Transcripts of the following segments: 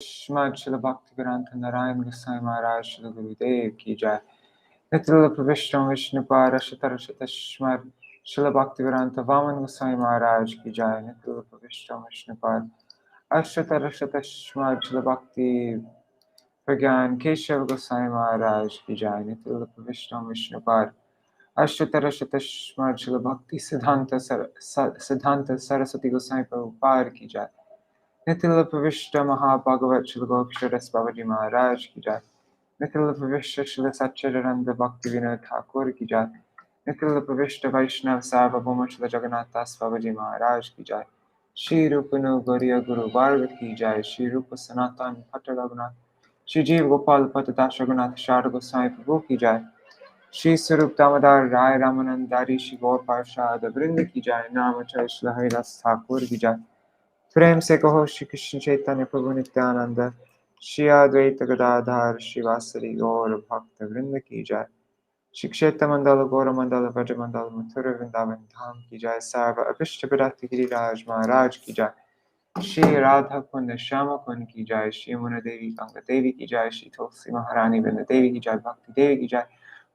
श्रीमद् श्रील भक्तिवेदांत नारायण गोसाई महाराज श्री गुरुदेव की जय। नित्य प्रविष्टम विष्णुपाद श्रीमद् श्रील भक्तिवेदांत वामन गोसाई महाराज की जय। नित्य प्रविष्टम विष्णुपाद श्रीमद् श्रील भक्ति प्रज्ञान केशव गोसाई महाराज की जय। नित्य प्रविष्टम विष्णुपाद श्रीमद् श्रील भक्ति सिद्धांत सरस्वती गोसाई प्रभुपाद की जय। नित्य प्रविष्ट महाभागवत श्री गोपीश्वरदास बाबाजी महाराज की जय। नित्य प्रविष्ट श्री सच्चिदानंद भक्ति विनोद ठाकुर की जय। नित्य प्रविष्ट वैष्णव सार्वभौम श्री जगन्नाथ दास बाबाजी महाराज की जय। श्री रूप गौरिया गुरु वर्ग की जय। श्री रूप सनातन भट्ट रघुनाथ श्री जीव गोपाल पत दास रघुनाथ शारद गोसाई प्रभु की जय। श्री स्वरूप दामोदर राय रामानंदारी श्री गौर पार्षद वृंद की जय। नाम श्री हरिदास ठाकुर की जय। प्रेम से कहो श्री कृष्ण चैतन्य प्रभु नित्यानंद श्री अद्वैत गदाधर श्रीवासरी गौर भक्त वृंद की जय। श्री क्षेत्र मंडल गौर मंडल व्रज मंडल मथुर वृंदावन धाम की जय। सर्व अभिष्ट विरक्त गिरिराज महाराज की जय। श्री राधा कुंड श्याम कुंड की जय। श्री मुन देवी गंगा देवी की जय। श्री तुलसी महारानी वृंद देवी की जय। भक्ति देवी की जय।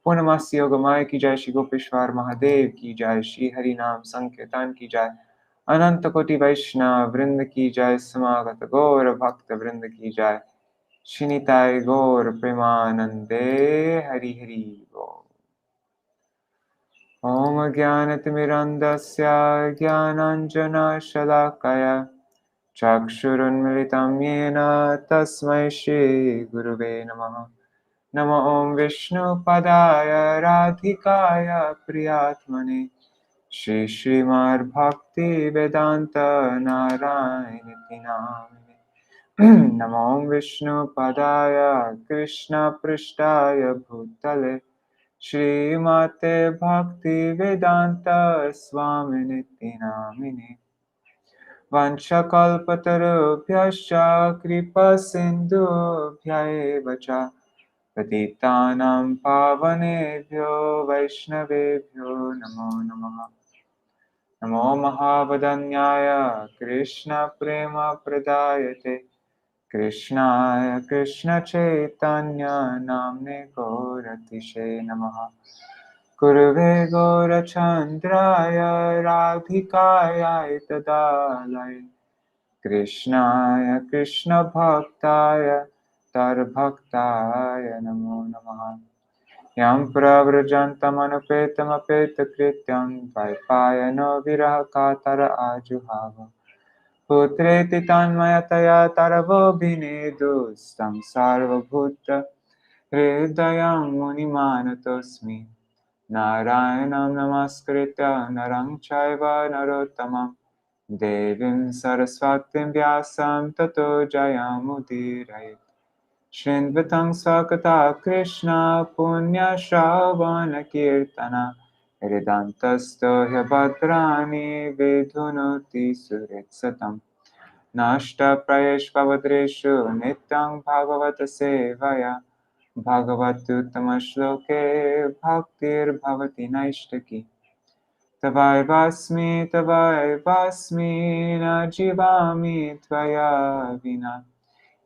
पूर्णमासी योग माया की जय। श्री गोपेश्वर महादेव की जय। श्री हरि नाम संकीर्तन की जय। अनंत कोटि वैष्णव वृंद की जय। समागत गौर भक्त वृंद की जय। श्रीनिताय गौर प्रेमानंदे हरि हरि बोल। ओम ज्ञानतिमिरन्धस्य ज्ञानाञ्जनशलाकया चक्षुरुन्मिलितं येन तस्मै श्रीगुरुवे नमः। नमो ओं विष्णुपदाय राधिकाय प्रियात्मने श्रीमद्भक्तिवेदान्त नारायणीति नामिने। नमो विष्णुपदाय कृष्णपृष्ठाय भूतले श्रीमते भक्तिवेदान्त स्वामिनिति नामिने। वंशकल्पतरुभ्यश्च कृपासिन्धुभ्यैव च पतितानां पावनेभ्यो वैष्णवेभ्यो नमो नमः। नमो महावदन्याय कृष्णप्रेमप्रदायते कृष्णाय कृष्णचैतन्य नाम्ने गौरतिशे नमः। गुरुवे गौरचन्द्राय राधिकायै तदालये कृष्णाय कृष्णभक्ताय तद्भक्ताय नमो नमः। यं प्रव्रजन्तमनुपेतमपेतकृत्यं द्वैपायनो विरहकातर आजुहाव पुत्रेति तन्मयतया तरवोऽभिनेदुस्तं सार्वभूतहृदयं मुनिमानतोऽस्मि। नारायणं नमस्कृत्य नरं चैव नरोत्तमं देवीं सरस्वतीं व्यासं ततो जयमुदीरयेत्। शृण्वतं स्वकथा कृष्ण पुण्यश्रवणकीर्तन हृदन्तस्थो ह्यभद्राणि विधुनोति सुहृत्सतम्। नष्टप्रयेष्वभद्रेषु नित्यं भागवत सेवया भगवत्युत्तमश्लोके भक्तिर्भवति नैष्ठिकी। तवैवास्मि न जीवामि त्वया विना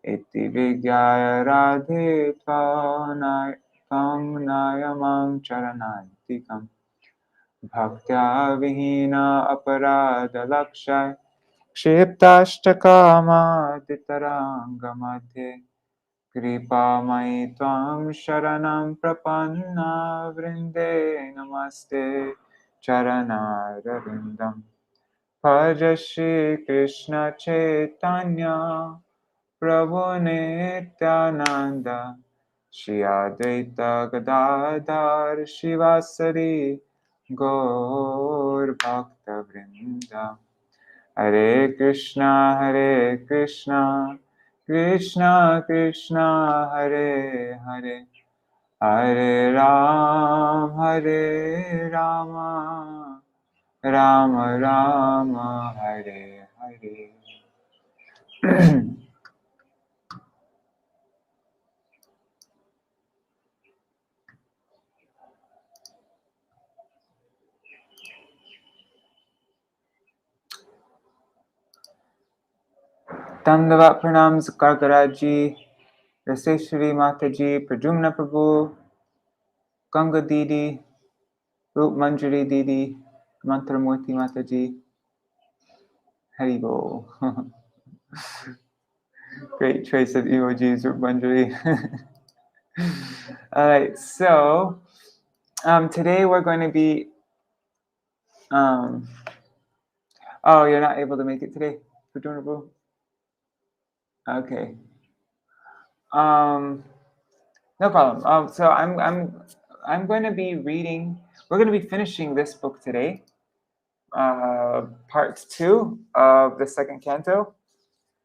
इति विज्ञाय राधे त्वं नायमां चरणान्तिकम्। भक्त्या विहीना अपराधलक्षय क्षिप्ताष्टकामादितराङ्गमध्ये कृपामयि त्वां शरणं प्रपन्ना वृन्दे नमस्ते चरणारविन्दम्। भज श्रीकृष्ण चैतन्य प्रभु नित्यानंद श्री अद्वैत गदाधर शिवासरी गौर भक्त वृंद। हरे Krishna Krishna Krishna Hare Hare Hare Ram Ram Ram Hare Hare. Dandavat pranams Kargaraji, Raseshwari Mataji, Prajumna Prabhu, Ganga Didi, Rup Manjari Didi, Mantramurti Mataji, Haribo. Great choice of emojis, Rup Manjari. All right, so today we're going to be. Oh, you're not able to make it today, Prajumna Prabhu? Okay. No problem. So I'm going to be reading. We're going to be finishing this book today, part 2 of the second canto,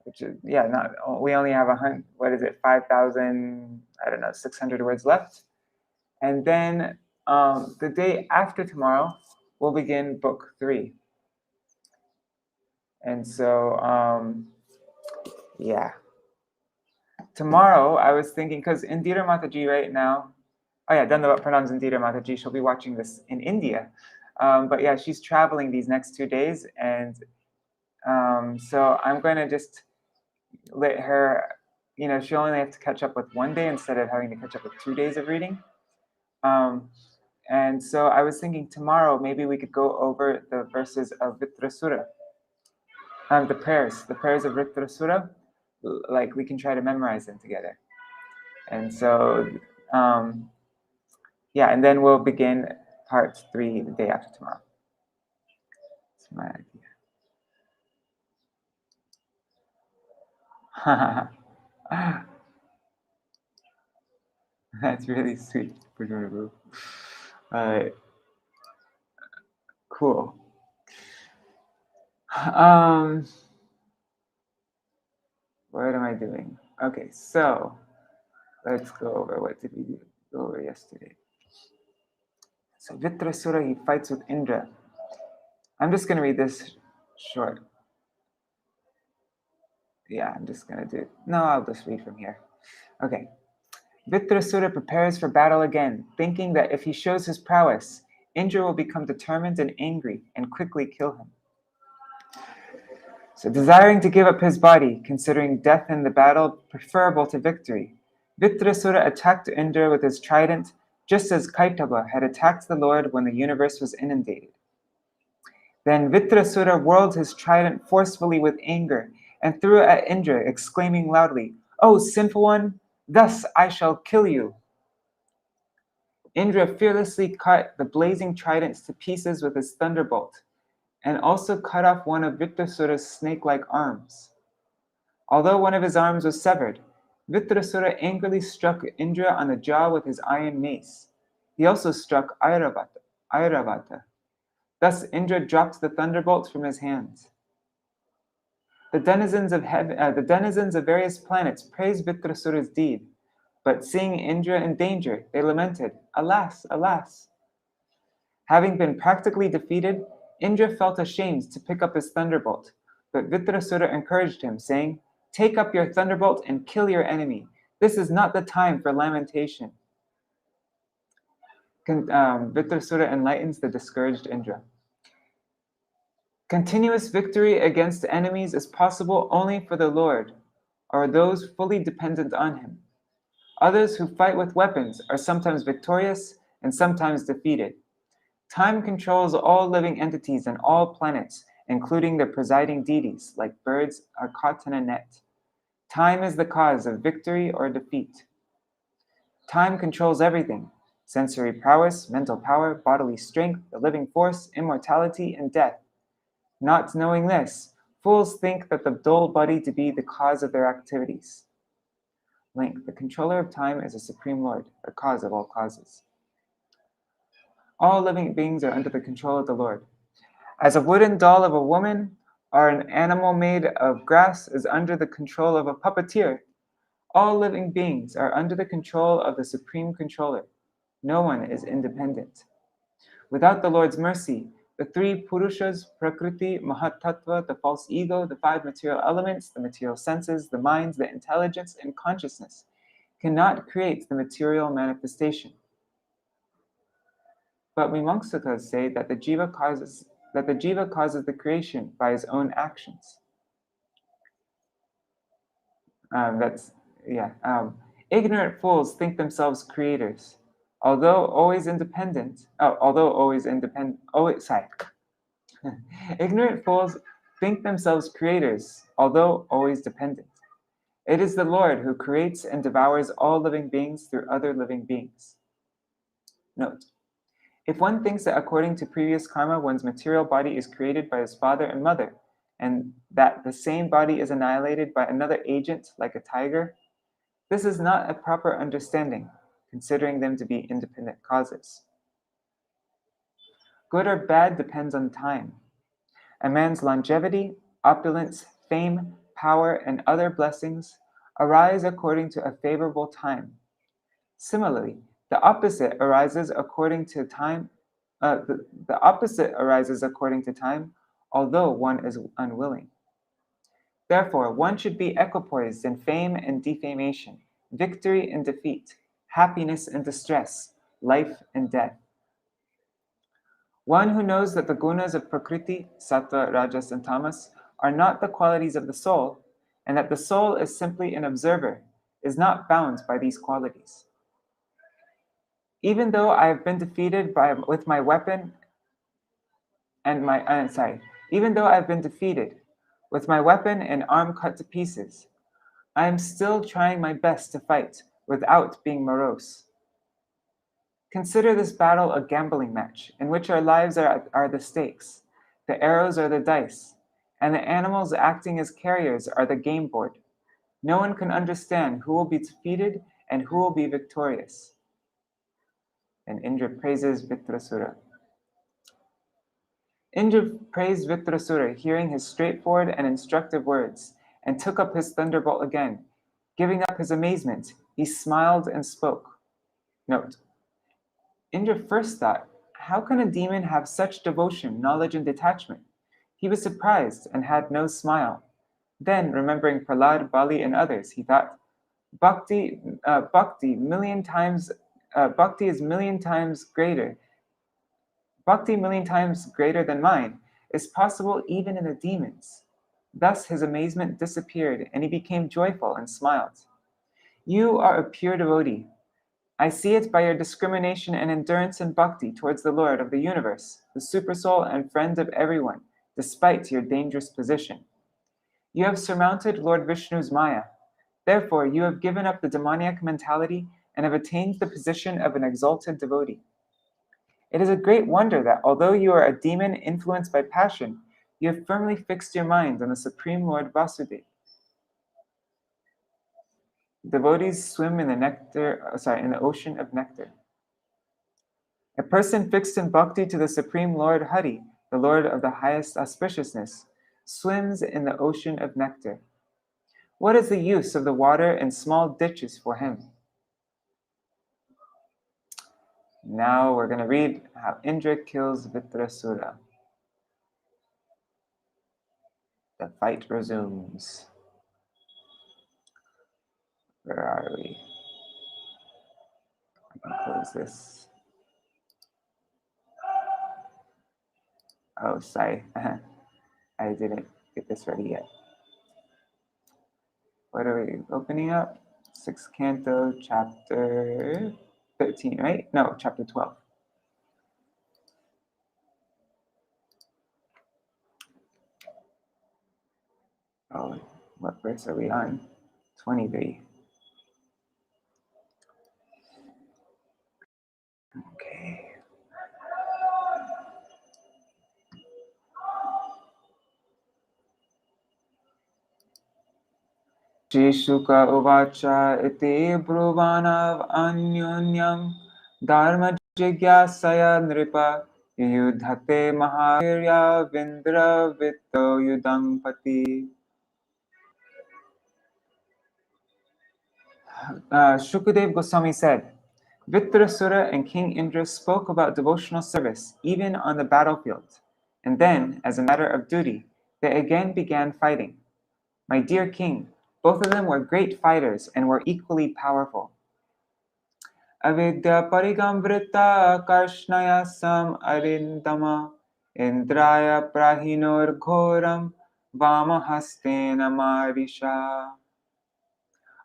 which is we only have 5,000 600 words left, and then the day after tomorrow we'll begin book 3, and so tomorrow I was thinking, because Indira Mataji right now, Dandavat Pranams Indira Mataji, she'll be watching this in India. But yeah, she's traveling these next 2 days. And so I'm going to just let her, she'll only have to catch up with 1 day instead of having to catch up with 2 days of reading. And so I was thinking tomorrow, maybe we could go over the verses of Vṛtrāsura, the prayers of Vṛtrāsura, like we can try to memorize them together. And so, and then we'll begin part 3 the day after tomorrow. That's my idea. That's really sweet. Cool. What am I doing? Okay, so let's go over what did we go over yesterday. So Vṛtrāsura, he fights with Indra. I'm just going to read this short. I'm just going to do it. No, I'll just read from here. Okay. Vṛtrāsura prepares for battle again, thinking that if he shows his prowess, Indra will become determined and angry and quickly kill him. So desiring to give up his body, considering death in the battle preferable to victory, Vṛtrāsura attacked Indra with his trident, just as Kaitava had attacked the Lord when the universe was inundated. Then Vṛtrāsura whirled his trident forcefully with anger and threw it at Indra, exclaiming loudly, "O sinful one, thus I shall kill you." Indra fearlessly cut the blazing tridents to pieces with his thunderbolt, and also cut off one of Vṛtrāsura's snake-like arms. Although one of his arms was severed, Vṛtrāsura angrily struck Indra on the jaw with his iron mace. He also struck Airavata. Thus Indra dropped the thunderbolt from his hands. The denizens of various planets praised Vṛtrāsura's deed, but seeing Indra in danger, they lamented, "Alas, alas!" Having been practically defeated, Indra felt ashamed to pick up his thunderbolt, but Vṛtrāsura encouraged him, saying, "Take up your thunderbolt and kill your enemy. This is not the time for lamentation." Vṛtrāsura enlightens the discouraged Indra. Continuous victory against enemies is possible only for the Lord, or those fully dependent on him. Others who fight with weapons are sometimes victorious and sometimes defeated. Time controls all living entities and all planets, including the presiding deities, like birds are caught in a net. Time is the cause of victory or defeat. Time controls everything: sensory prowess, mental power, bodily strength, the living force, immortality, and death. Not knowing this, fools think that the dull body to be the cause of their activities. Link: the controller of time is a supreme lord, the cause of all causes. All living beings are under the control of the Lord. As a wooden doll of a woman or an animal made of grass is under the control of a puppeteer, all living beings are under the control of the supreme controller. No one is independent. Without the Lord's mercy, the 3 Purushas, Prakriti, Mahatattva, the false ego, the 5 material elements, the material senses, the minds, the intelligence, and consciousness cannot create the material manifestation. But Mimamsakas say that the jiva causes the creation by his own actions. Ignorant fools think themselves creators, although always independent. Ignorant fools think themselves creators, although always dependent. It is the Lord who creates and devours all living beings through other living beings. Note: if one thinks that according to previous karma, one's material body is created by his father and mother, and that the same body is annihilated by another agent like a tiger, this is not a proper understanding, considering them to be independent causes. Good or bad depends on time. A man's longevity, opulence, fame, power, and other blessings arise according to a favorable time. Similarly, the opposite arises according to time. The opposite arises according to time, although one is unwilling. Therefore, one should be equipoised in fame and defamation, victory and defeat, happiness and distress, life and death. One who knows that the gunas of Prakriti, Sattva, Rajas, and Tamas are not the qualities of the soul, and that the soul is simply an observer, is not bound by these qualities. Even though I have been defeated with my weapon and arm cut to pieces, I am still trying my best to fight without being morose. Consider this battle a gambling match, in which our lives are the stakes, the arrows are the dice, and the animals acting as carriers are the game board. No one can understand who will be defeated and who will be victorious. And Indra praises Vṛtrāsura. Indra praised Vṛtrāsura, hearing his straightforward and instructive words, and took up his thunderbolt again. Giving up his amazement, he smiled and spoke. Note: Indra first thought, how can a demon have such devotion, knowledge, and detachment? He was surprised and had no smile. Then, remembering Prahlad, Bali, and others, he thought, Bhakti is million times greater than mine, is possible even in the demons. Thus his amazement disappeared, and he became joyful and smiled. You are a pure devotee. I see it by your discrimination and endurance in bhakti towards the Lord of the universe, the Supersoul and friend of everyone, despite your dangerous position. You have surmounted Lord Vishnu's Maya. Therefore, you have given up the demoniac mentality and have attained the position of an exalted devotee. It is a great wonder that, although you are a demon influenced by passion, you have firmly fixed your mind on the Supreme Lord Vasudeva. Devotees swim in the ocean of nectar. A person fixed in bhakti to the Supreme Lord Hari, the Lord of the highest auspiciousness, swims in the ocean of nectar. What is the use of the water in small ditches for him? Now we're going to read how Indra kills Vṛtrāsura. The fight resumes. Where are we? I can close this. Oh, sorry. I didn't get this ready yet. What are we opening up? 6th Canto, chapter 13, right? No, chapter 12. Oh, what verse are we on? 23. Okay. Shri Shuka Uvacha iti bruvanav anyonyam dharma jigyasaya nripa yudhate mahavirya vindra vitto yudampati. Shukadev Goswami said, Vṛtrāsura and King Indra spoke about devotional service even on the battlefield, and then, as a matter of duty, they again began fighting. My dear king, both of them were great fighters and were equally powerful. Avidya parigam vritta karshnaya sam arindama indraya prahinor ghoram vamahastena marisha.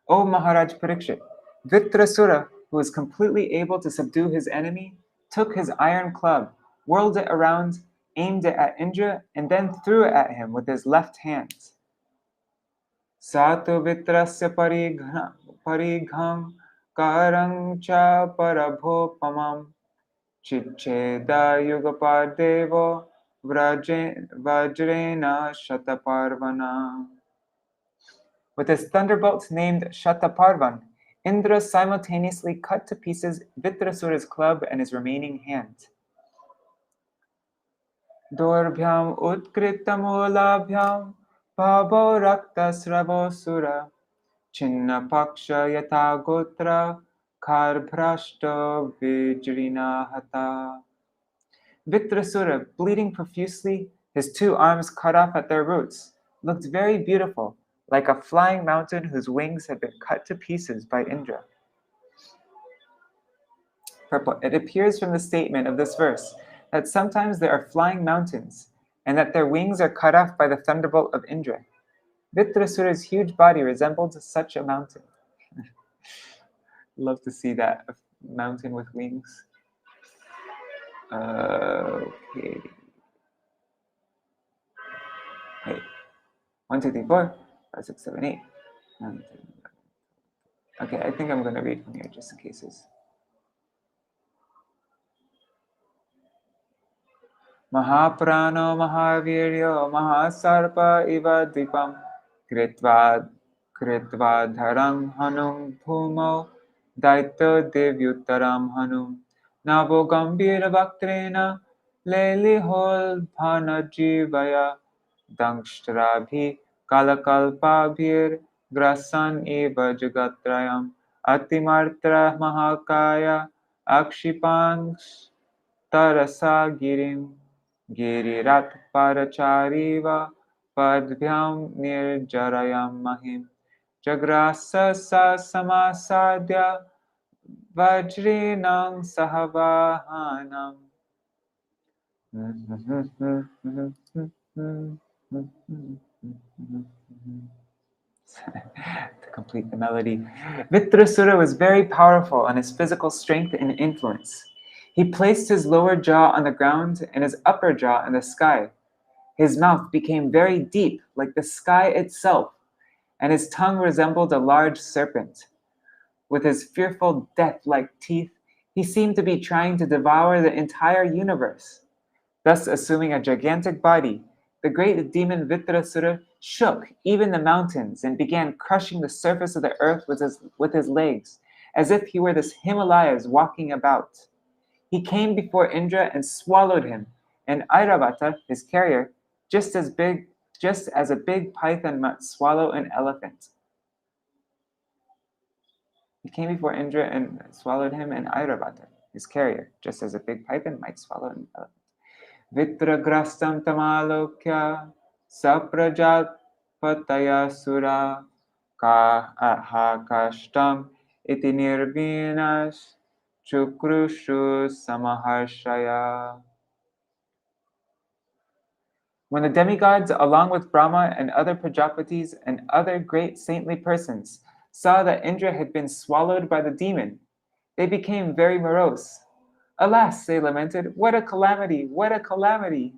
O Maharaj Parikṣit, Vṛtrāsura, who was completely able to subdue his enemy, took his iron club, whirled it around, aimed it at Indra, and then threw it at him with his left hand. Sato Vṛtrāsya parigham karang cha parabhopamam chicheda yugapadevo vajrena shataparvana. With his thunderbolt named Shataparvan, Indra simultaneously cut to pieces Vṛtrāsura's club and his remaining hand. Dorbhyam utkritamulabhyam bhavo raktasravosura chinna paksha yata gotra karbhrashta vijrina hata. Vṛtrāsura, bleeding profusely, his two arms cut off at their roots, looked very beautiful, like a flying mountain whose wings had been cut to pieces by Indra. Purport. It appears from the statement of this verse that sometimes there are flying mountains, and that their wings are cut off by the thunderbolt of Indra. Vṛtrāsura's huge body resembled such a mountain. Love to see that, a mountain with wings. Okay. Wait. 1, 2, 3, 4, 5, 6, 7, 8, 9, 10, 11. Okay, I think I'm going to read from here just in cases. Mahaprano Mahaviryo Mahasarpa iva dipam kritva dharang hanum bhumo daitya devyuttaram hanum navo gambhira bhaktrena lelihol bhanajivaya dangshtrabhi kalakalpabhir grasan eva jagatrayam atimartra mahakaya akshipansh tarasa girim Girirat parachariva padbhyam nirjarayam mahim jagrasa sa samasadya vajrinam sahavahanam. To complete the melody, Vṛtrāsura was very powerful on his physical strength and influence. He placed his lower jaw on the ground and his upper jaw in the sky. His mouth became very deep, like the sky itself, and his tongue resembled a large serpent. With his fearful death-like teeth, he seemed to be trying to devour the entire universe. Thus, assuming a gigantic body, the great demon Vṛtrāsura shook even the mountains and began crushing the surface of the earth with his legs, as if he were the Himalayas walking about. He came before Indra and swallowed him, and Airavata, his carrier, just as a big python might swallow an elephant. He came before Indra and swallowed him, and Airavata, his carrier, just as a big python might swallow an elephant. Vitragrastam tamalokya saprajatpataya sura kahakashtam iti nirvinash chukrushu samaharshaya. When the demigods, along with Brahma and other Prajapatis and other great saintly persons, saw that Indra had been swallowed by the demon, they became very morose. Alas, they lamented, what a calamity, what a calamity!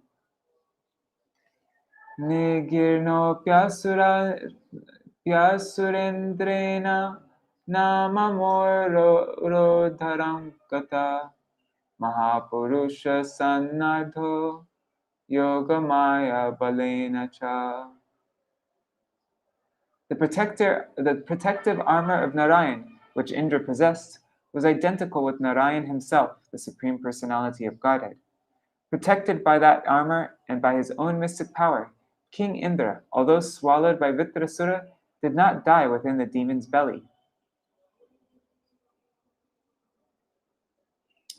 Nigirno pyasurendrena namamoro dharam kata mahapurusha sannadho yogamaya balena cha. The protective armor of Narayan, which Indra possessed, was identical with Narayan himself, the Supreme Personality of Godhead. Protected by that armor and by his own mystic power, King Indra, although swallowed by Vṛtrāsura, did not die within the demon's belly.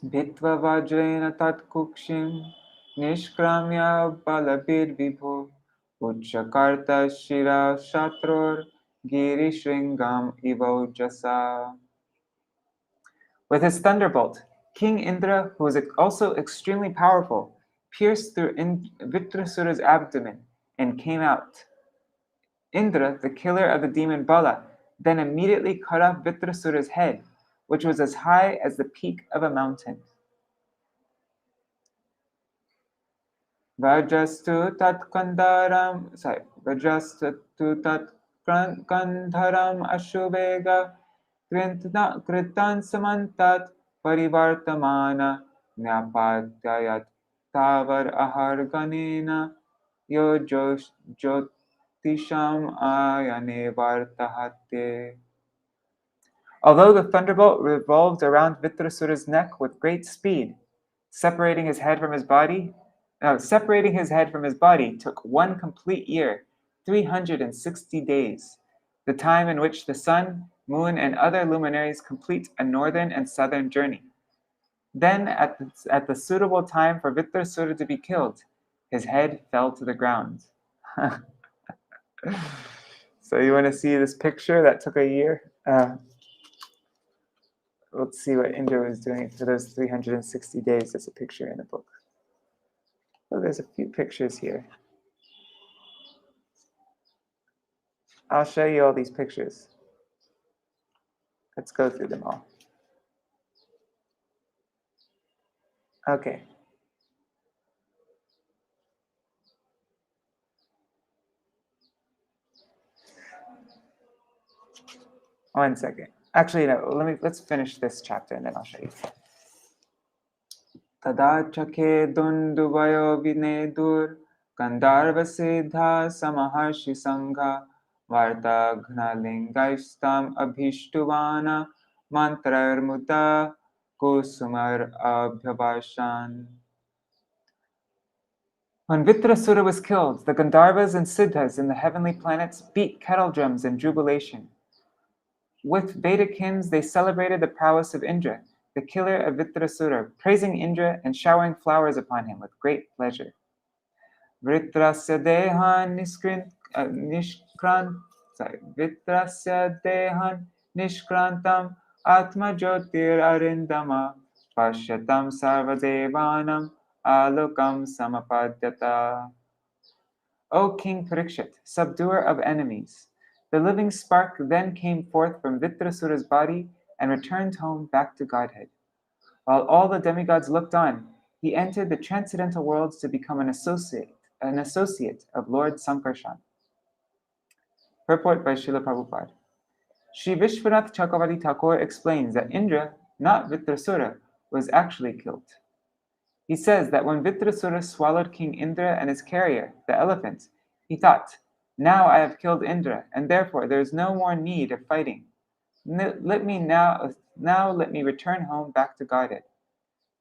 Bhitva vajrena tat kukshim nishkramya balabir vibho Uchakarta shira shatror giri shringam ivojasa. With his thunderbolt, King Indra, who was also extremely powerful, pierced through Vṛtrāsura's abdomen and came out. Indra, the killer of the demon Bala, then immediately cut off Vṛtrāsura's head, which was as high as the peak of a mountain. Vajrastu tat kandharam ashubega kritan samantat parivartamana nyapatyayat tavar aharganena yo jyotisham ayane vartahate. Although the thunderbolt revolved around Vṛtrāsura's neck with great speed, separating his head from his body took 1 complete year, 360 days, the time in which the sun, moon, and other luminaries complete a northern and southern journey. Then, at the suitable time for Vṛtrāsura to be killed, his head fell to the ground. So you want to see this picture that took a year? Let's see what Indra was doing for those 360 days. There's a picture in the book. Oh, there's a few pictures here. I'll show you all these pictures. Let's go through them all. Okay. One second. Actually, no, let's finish this chapter and then I'll show you. Tada chake dunduvayo vinedur Gandharva siddha samaharshi sangha Varta ghnalingaistam abhishtuvana Mantrair muta kusumar abhyavashan. When Vṛtrāsura was killed, the Gandharvas and Siddhas in the heavenly planets beat kettle drums in jubilation. With Vedic hymns, they celebrated the prowess of Indra, the killer of Vṛtrāsura, praising Indra and showering flowers upon him with great pleasure. Vṛtrāsya dehan nishkrantam atma jyotir arindama pashyatam sarvadevanam alokam samapadyata. O King Parikṣit, subduer of enemies, the living spark then came forth from Vṛtrāsura's body and returned home back to Godhead. While all the demigods looked on, he entered the transcendental worlds to become an associate of Lord Sankarshan. Purport by Srila Prabhupada. Sri Vishwanath Chakravarti Thakur explains that Indra, not Vṛtrāsura, was actually killed. He says that when Vṛtrāsura swallowed King Indra and his carrier, the elephant, he thought, "Now I have killed Indra, and therefore there is no more need of fighting. Let me return home back to Godhead."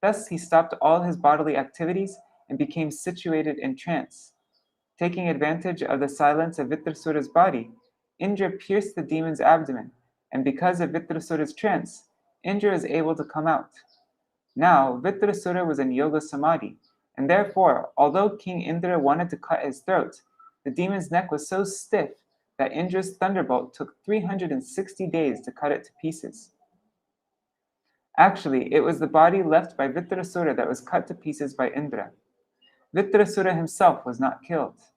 Thus he stopped all his bodily activities and became situated in trance. Taking advantage of the silence of Vṛtrāsura's body, Indra pierced the demon's abdomen, and because of Vṛtrāsura's trance, Indra is able to come out. Now, Vṛtrāsura was in yoga samadhi, and therefore, although King Indra wanted to cut his throat, the demon's neck was so stiff that Indra's thunderbolt took 360 days to cut it to pieces. Actually, it was the body left by Vṛtrāsura that was cut to pieces by Indra. Vṛtrāsura himself was not killed.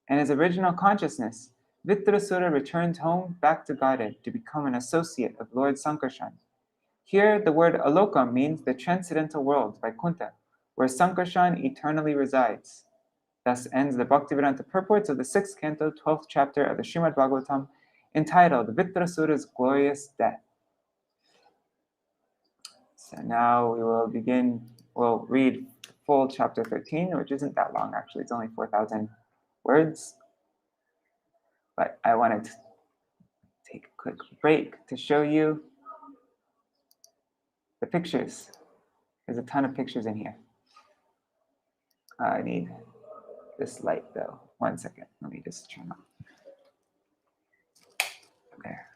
In his original consciousness, Vṛtrāsura returned home back to Godhead to become an associate of Lord Sankarshan. Here, the word aloka means the transcendental world, Vaikuntha, where Sankarshan eternally resides. Thus ends the Bhaktivedanta purports of the 6th canto, 12th chapter of the Śrīmad-Bhāgavatam, entitled Vṛtrāsura's Glorious Death. So now we'll read full chapter 13, which isn't that long actually, it's only 4,000 words. But I wanted to take a quick break to show you the pictures. There's a ton of pictures in here. I need this light though. 1 second, let me just turn on. There.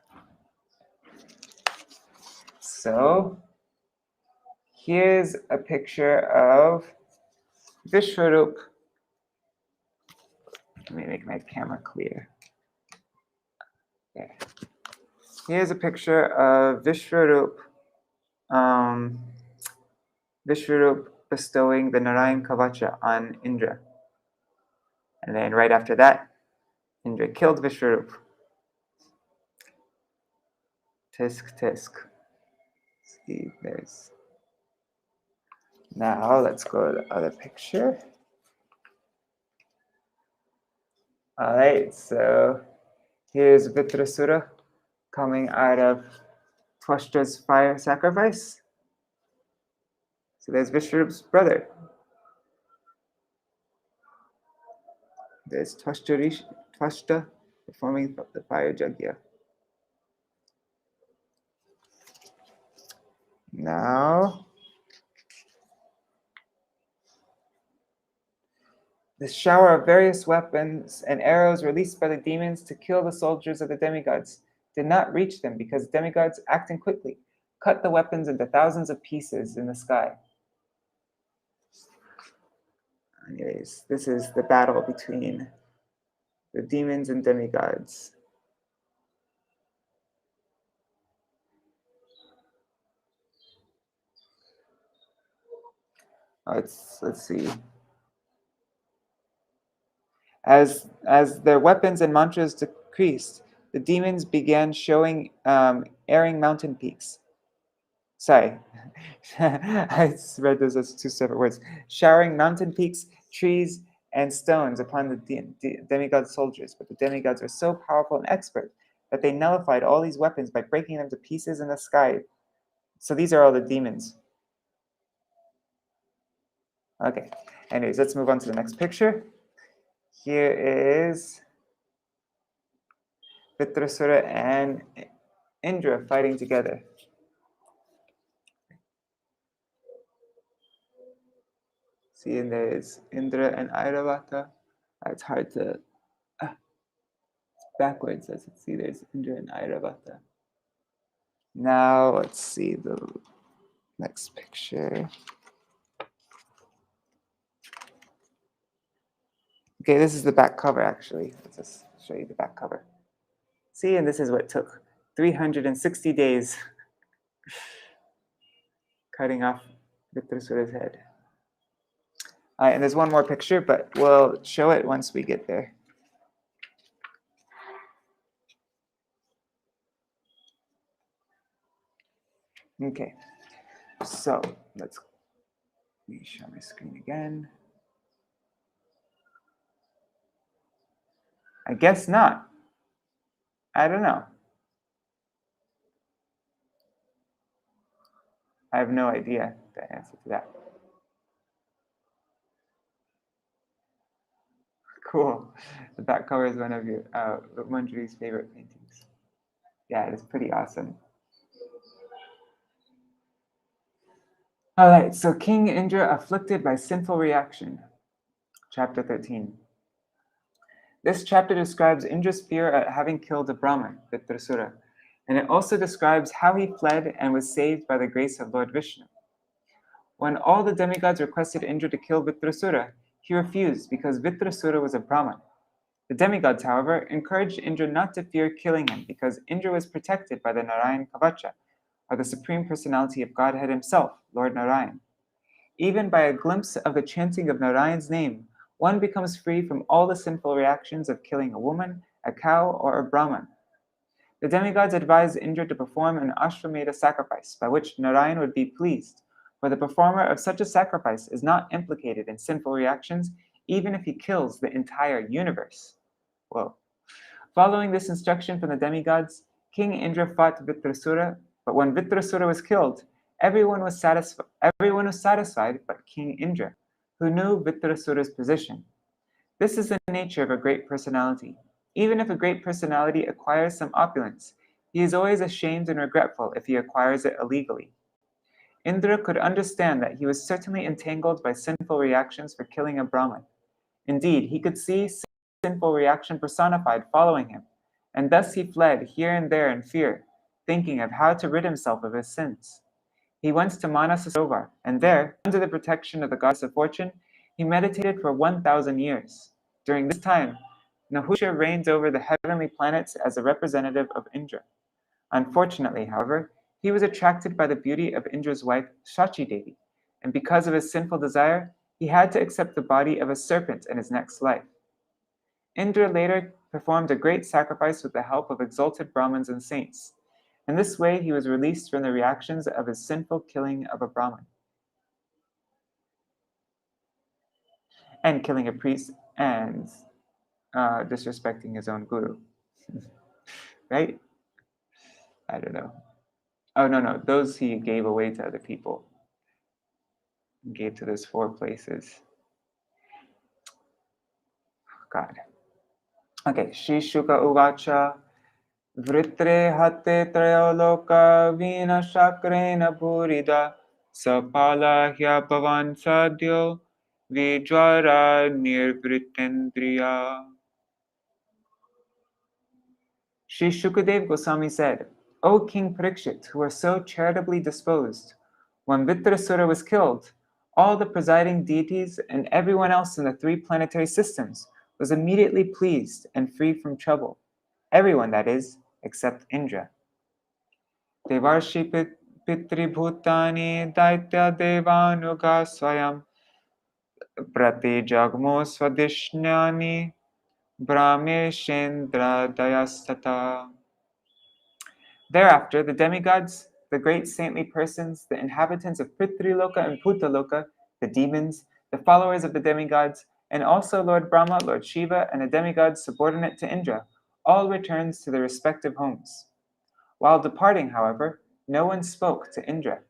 So, here's a picture of Vishwarup. Let me make my camera clear. There. Here's a picture of Vishwarup. Vishwarup bestowing the Narayan Kavacha on Indra. And then right after that, Indra killed Vishwarup. Tisk tisk. See, there's. Now let's go to the other picture. All right, so here's Vṛtrāsura coming out of Tvashta's fire sacrifice. So there's Vishnu's brother. There's Tvashta performing the fire yajna. Now, the shower of various weapons and arrows released by the demons to kill the soldiers of the demigods did not reach them because demigods, acting quickly, cut the weapons into thousands of pieces in the sky. Anyways, this is the battle between the demons and demigods. Let's see. As their weapons and mantras decreased, the demons began airing mountain peaks. Sorry, I read those as two separate words. Showering mountain peaks, trees, and stones upon the demigod soldiers. But the demigods were so powerful and expert that they nullified all these weapons by breaking them to pieces in the sky. So these are all the demons. Okay, anyways, let's move on to the next picture. Here is Vṛtrāsura and Indra fighting together. See, and there's Indra and Airavata. It's hard to, it's backwards. Let's see, there's Indra and Airavata. Now, let's see the next picture. Okay, this is the back cover, actually. Let's just show you the back cover. See, and this is what took 360 days cutting off Vṛtrāsura's head. All right, and there's one more picture, but we'll show it once we get there. Okay, so let me share my screen again. I guess not. I don't know. I have no idea the answer to that. Cool. The back cover is one of your Manjari's favorite paintings. Yeah, it is pretty awesome. All right, so King Indra afflicted by sinful reaction. Chapter 13. This chapter describes Indra's fear at having killed a Brahmin, Vṛtrāsura, and it also describes how he fled and was saved by the grace of Lord Vishnu. When all the demigods requested Indra to kill Vṛtrāsura, he refused because Vṛtrāsura was a Brahmin. The demigods, however, encouraged Indra not to fear killing him because Indra was protected by the Narayan Kavacha, or the Supreme Personality of Godhead himself, Lord Narayan. Even by a glimpse of the chanting of Narayan's name, one becomes free from all the sinful reactions of killing a woman, a cow, or a Brahmin. The demigods advised Indra to perform an Ashvamedha sacrifice, by which Narayan would be pleased, for the performer of such a sacrifice is not implicated in sinful reactions, even if he kills the entire universe. Whoa. Following this instruction from the demigods, King Indra fought Vṛtrāsura, but when Vṛtrāsura was killed, everyone was satisfied but King Indra, who knew Vṛtrāsura's position. This is the nature of a great personality. Even if a great personality acquires some opulence, he is always ashamed and regretful if he acquires it illegally. Indra could understand that he was certainly entangled by sinful reactions for killing a Brahmin. Indeed, he could see sinful reaction personified following him, and thus he fled here and there in fear, thinking of how to rid himself of his sins. He went to Manasarovar, and there, under the protection of the goddess of fortune, he meditated for 1,000 years. During this time, Nahusha reigns over the heavenly planets as a representative of Indra. Unfortunately, however, he was attracted by the beauty of Indra's wife, Shachi Devi, and because of his sinful desire, he had to accept the body of a serpent in his next life. Indra later performed a great sacrifice with the help of exalted Brahmins and saints, In this way, he was released from the reactions of his sinful killing of a Brahmin and killing a priest and disrespecting his own guru. Right? I don't know. Oh, no. Those he gave away to other people. He gave to those 4 places. God. Okay. Shri Shuka Uvacha Vritre hate trayo loka vina shakrena bhurida sapala hya bhavan sadhyo vijwara nirvritendriya. Sri Shukadev Goswami said, O King Parikṣit, who are so charitably disposed, when Vṛtrāsura was killed, all the presiding deities and everyone else in the 3 planetary systems was immediately pleased and free from trouble. Everyone, that is, except Indra. Devarshi Pitribhutani Daitya Devanuga Swayam Prati Jagmo Swadishnani Brahmeshendra Dayastata. Thereafter, the demigods, the great saintly persons, the inhabitants of Pitriloka and Bhutaloka, the demons, the followers of the demigods, and also Lord Brahma, Lord Shiva, and the demigods subordinate to Indra, all returned to their respective homes. While departing, however, no one spoke to Indra.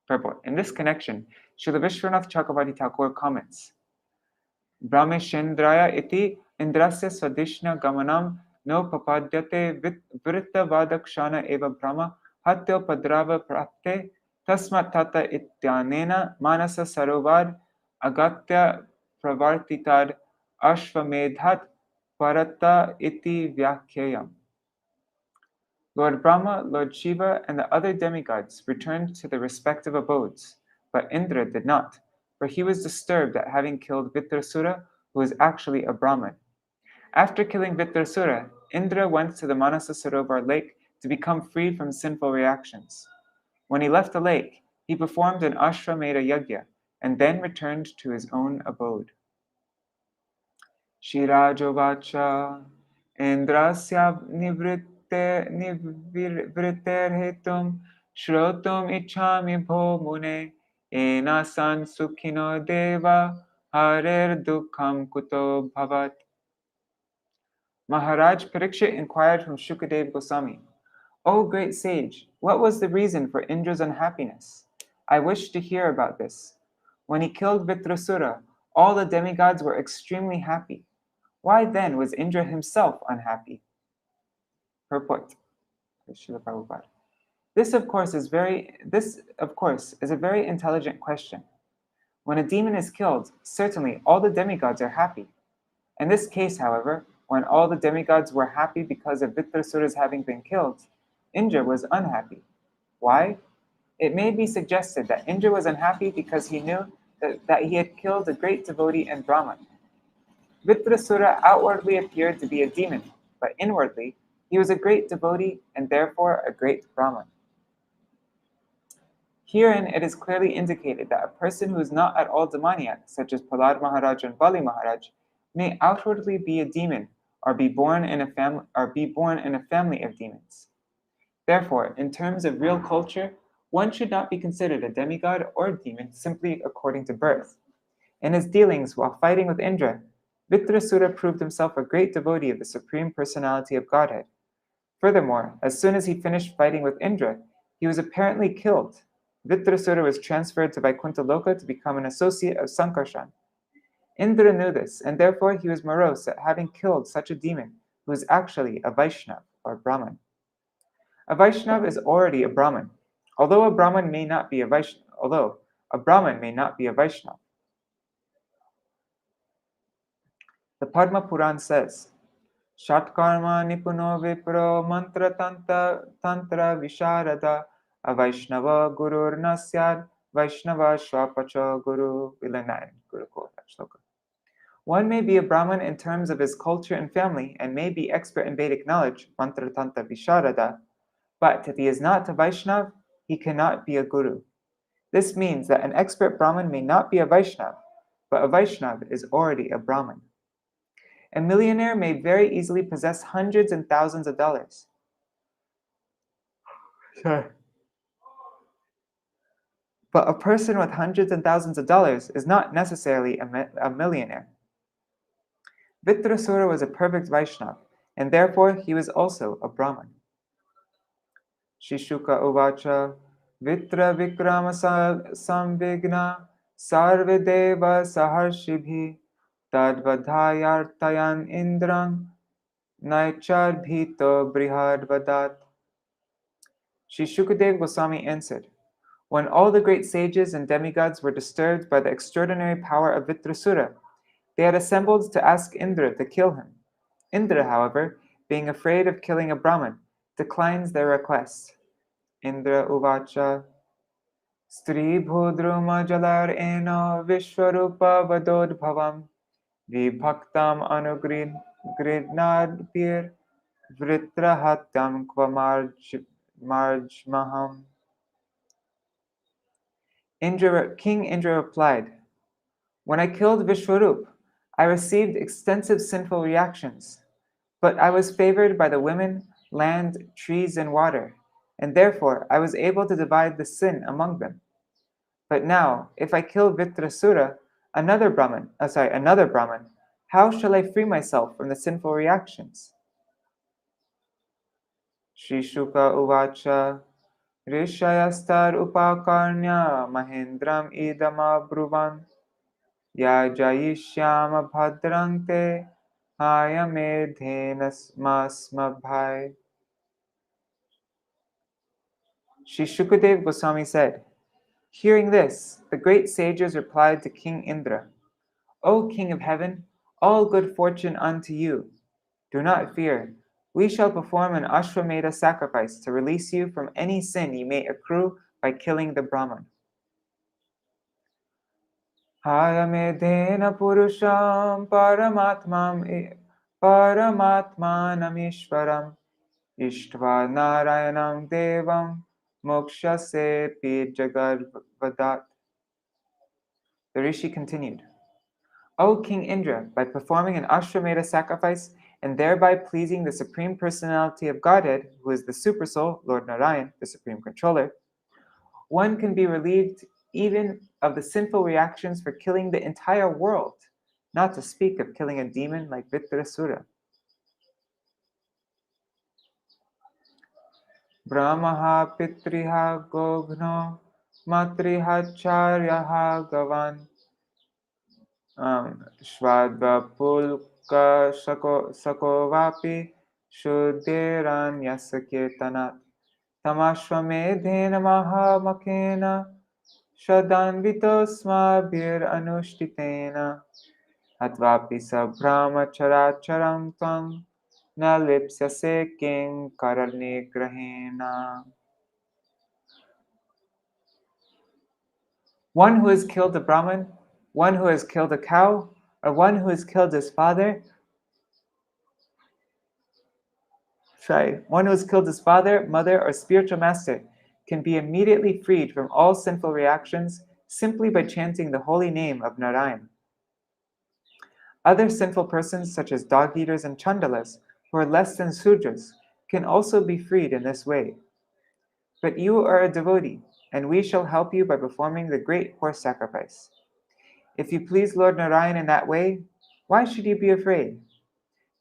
Purport. In this connection, Srila Vishwanath Chakravarti Thakur comments, Brahmeshendraya iti Indrasya Swadishna Gamanam no papadyate vritta vadakshana eva brahma hatyo padrava prapte tasmat tata ityanena manasa sarovar agatya pravartitad ashvamedhat parata iti vyakhyayam. Lord Brahma, Lord Shiva, and the other demigods returned to their respective abodes, but Indra did not, for he was disturbed at having killed Vṛtrāsura, who was actually a Brahmin. After killing Vṛtrāsura, Indra went to the Manasa Sarovar lake to become free from sinful reactions. When he left the lake, he performed an Ashvamedha yajna and then returned to his own abode. Shirajovacha Indrasya Nivriter Shrotum Ichami Bho Mune Enasan Sukhino Deva Harer Dukham Kuto Bhavat. Maharaj Parikṣit inquired from Shukadev Goswami, O great sage, what was the reason for Indra's unhappiness? I wish to hear about this. When he killed Vṛtrāsura, all the demigods were extremely happy. Why then was Indra himself unhappy? Purport. This, of course, is a very intelligent question. When a demon is killed, certainly all the demigods are happy. In this case, however, when all the demigods were happy because of Vṛtrāsura's having been killed, Indra was unhappy. Why? It may be suggested that Indra was unhappy because he knew that he had killed a great devotee and Brahman. Vṛtrāsura outwardly appeared to be a demon, but inwardly he was a great devotee and therefore a great Brahman. Herein it is clearly indicated that a person who is not at all demoniac, such as Prahlad Maharaj and Bali Maharaj, may outwardly be a demon or be born in a family of demons. Therefore, in terms of real culture, one should not be considered a demigod or demon simply according to birth. In his dealings while fighting with Indra, Vṛtrāsura proved himself a great devotee of the Supreme Personality of Godhead. Furthermore, as soon as he finished fighting with Indra, he was apparently killed. Vṛtrāsura was transferred to Vaikuntha Loka to become an associate of Sankarshan. Indra knew this, and therefore he was morose at having killed such a demon who is actually a Vaishnava or Brahman. A Vaishnava is already a Brahman, although a Brahman may not be a Vaishnava. The Padma Puran says, Shatkarma Nipuno Vipro Mantra Tantra Visharada Avaishnava Gurur Nasyad Vaishnava Shwapacha Guru Vilanan. One may be a Brahman in terms of his culture and family and may be expert in Vedic knowledge, Mantra Tantra Visharada, but if he is not a Vaishnava, he cannot be a Guru. This means that an expert Brahman may not be a Vaishnava, but a Vaishnava is already a Brahman. A millionaire may very easily possess hundreds and thousands of dollars. Sorry. But a person with hundreds and thousands of dollars is not necessarily a millionaire. Vṛtrāsura was a perfect Vaishnava, and therefore he was also a Brahmin. Shishuka uvacha Vitra Vikrama Samvigna Sarvedeva Saharshibhi Tadvadhayartayan Indrang Naichar Bhito Brihadvadat. Sri Shukadev Goswami answered, when all the great sages and demigods were disturbed by the extraordinary power of Vṛtrāsura, they had assembled to ask Indra to kill him. Indra, however, being afraid of killing a Brahmin, declines their request. Indra uvacha Stri bhudruma jalar eno vishwarupa vadodbhavam vibhaktam anugridnadpir vritrahatyam kvamarjmaham. King Indra replied, when I killed Vishwarup, I received extensive sinful reactions, but I was favored by the women, land, trees, and water, and therefore I was able to divide the sin among them. But now, if I kill Vṛtrāsura, another Brahmin, how shall I free myself from the sinful reactions? Shri Shuka uvacha Rishayastar upakarnya mahendram idama bruvan ya jayishyama bhadrangte hayamedhenas masmabhai. Shri Shukadev Goswami said, hearing this, the great sages replied to King Indra, O King of Heaven, all good fortune unto you. Do not fear. We shall perform an Ashwamedha sacrifice to release you from any sin you may accrue by killing the Brahman. Hayamedhena purusham paramatmanamishvaram ishtva narayanam devam mokshase pi jagarvadat. The Rishi continued, O King Indra, by performing an Ashwamedha sacrifice and thereby pleasing the Supreme Personality of Godhead, who is the Supersoul, Lord Narayan, the Supreme Controller, one can be relieved even of the sinful reactions for killing the entire world, not to speak of killing a demon like Vṛtrāsura. Brahmaha pitriha gogno matriha charyaha gavan Shvadva pulka sakovapi shuddhiran yasakirtanat tamashvamedhena mahamakena shadanvitosmabhir anushtitena atvapi sabrahma characharam tvam na lipsyase king karanigrahena. One who has killed a Brahmin, one who has killed a cow, or one who has killed his father, mother, or spiritual master can be immediately freed from all sinful reactions simply by chanting the holy name of Narayan. Other sinful persons such as dog-eaters and chandalas, who are less than Sudras, can also be freed in this way. But you are a devotee, and we shall help you by performing the great horse sacrifice. If you please Lord Narayan in that way, why should you be afraid?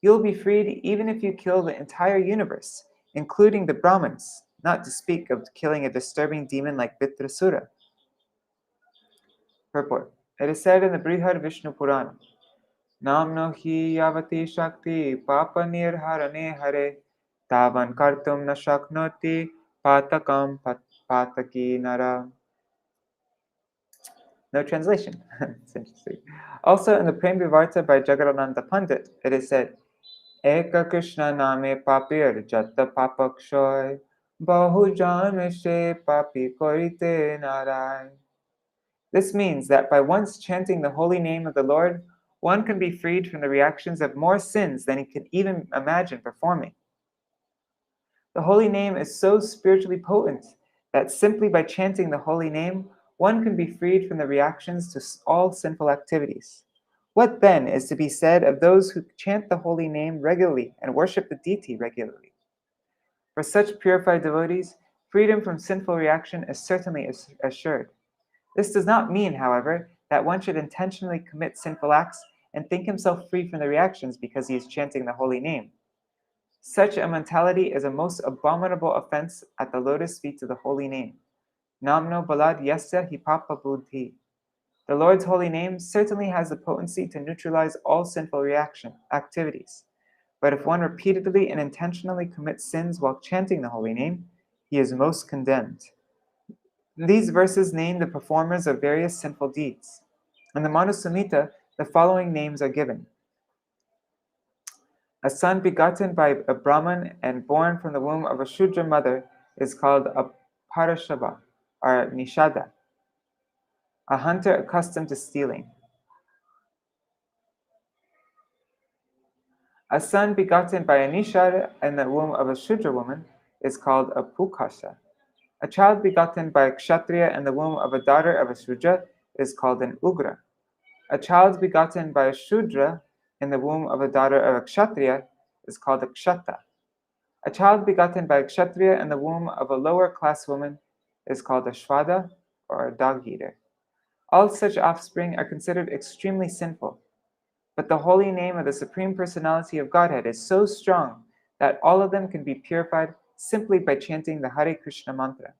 You'll be freed even if you kill the entire universe, including the Brahmins, not to speak of killing a disturbing demon like Vṛtrāsura. Purport. It is said in the Brihad Vishnu Purana, Namno hi yavati shakti papa nirharane hare tavan kartum na shaknoti patakam pataki nara. No translation. It's interesting. Also, in the Prem Vivarta by Jagadananda Pandit, it is said, Eka Krishna name papir jatta papakshoy bahu janme she papi korite narai. This means that by once chanting the holy name of the Lord, one can be freed from the reactions of more sins than he can even imagine performing. The holy name is so spiritually potent that simply by chanting the holy name, one can be freed from the reactions to all sinful activities. What then is to be said of those who chant the holy name regularly and worship the deity regularly? For such purified devotees, Freedom from sinful reaction is certainly assured. This does not mean, however, that one should intentionally commit sinful acts and think himself free from the reactions because he is chanting the holy name. Such a mentality is a most abominable offense at the lotus feet of the holy name. Namno balad yasya hipapa buddhi. The Lord's holy name certainly has the potency to neutralize all sinful reaction activities. But if one repeatedly and intentionally commits sins while chanting the holy name, he is most condemned. These verses name the performers of various sinful deeds. In the Manu Samhita, the following names are given. A son begotten by a Brahman and born from the womb of a Shudra mother is called a Parashaba, or Nishada, a hunter accustomed to stealing. A son begotten by a Nishada in the womb of a Shudra woman is called a Pukasha. A child begotten by a Kshatriya in the womb of a daughter of a Shudra is called an Ugra. A child begotten by a Shudra in the womb of a daughter of a Kshatriya is called a Kshata. A child begotten by a Kshatriya in the womb of a lower class woman is called a Shvada, or a dog eater. All such offspring are considered extremely sinful, but the holy name of the Supreme Personality of Godhead is so strong that all of them can be purified simply by chanting the Hare Krishna mantra.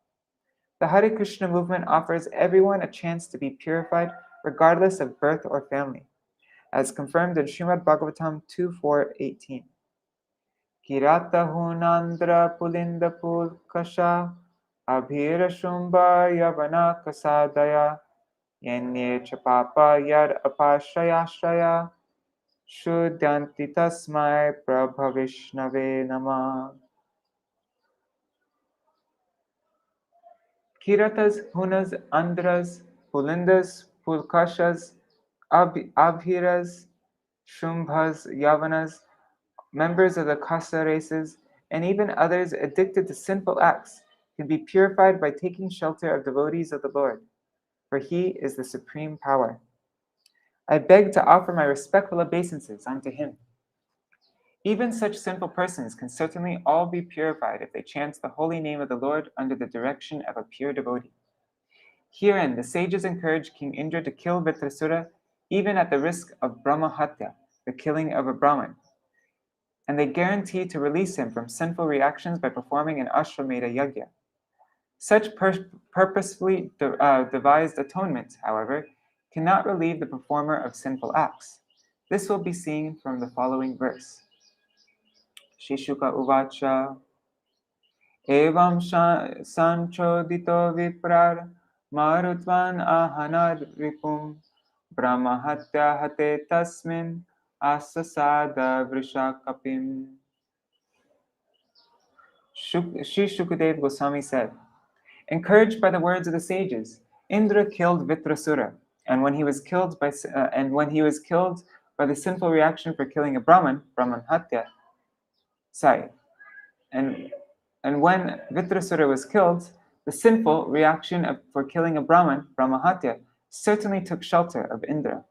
The Hare Krishna movement offers everyone a chance to be purified regardless of birth or family, as confirmed in Śrīmad-Bhāgavatam 2.4.18. Kirata hunandra pulinda pulkasha abhira shumba yavana kasadaya yenye chapapa yad apashayashraya Shudyanti tasmai prabhavishnave nama. Kiratas, Hunas, Andras, Pulindas, Pulkashas, Abhiras, Shumbhas, Yavanas, members of the Kasa races, and even others addicted to sinful acts can be purified by taking shelter of devotees of the Lord, for He is the supreme power. I beg to offer my respectful obeisances unto Him. Even such sinful persons can certainly all be purified if they chant the holy name of the Lord under the direction of a pure devotee. Herein, the sages encourage King Indra to kill Vṛtrāsura even at the risk of Brahmahatya, the killing of a Brahmin, and they guarantee to release him from sinful reactions by performing an Ashwamedha Yajna. Such purposefully devised atonement, however, cannot relieve the performer of sinful acts. This will be seen from the following verse. Shishuka uvacha evam sanchodito viprar marutvan ahanad ripum brahmahatya hate tasmin asasada vrishakapim. Sri Shukadev Goswami said, encouraged by the words of the sages, Indra killed Vṛtrāsura, and when he was killed by the sinful reaction for killing a Brahman hatya, and when Vṛtrāsura was killed, the sinful reaction for killing a Brahman hatya, certainly took shelter of Indra.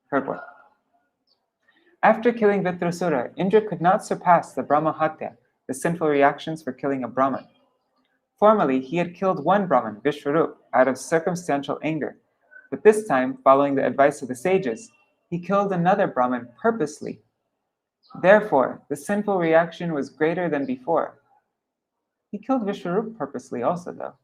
Purport. After killing Vṛtrāsura, Indra could not surpass the hatya, the sinful reactions for killing a Brahman. Formerly, he had killed one Brahman, Vishwarup, out of circumstantial anger, but this time, following the advice of the sages, he killed another Brahman purposely. Therefore, the sinful reaction was greater than before. He killed Vishwarup purposely also, though.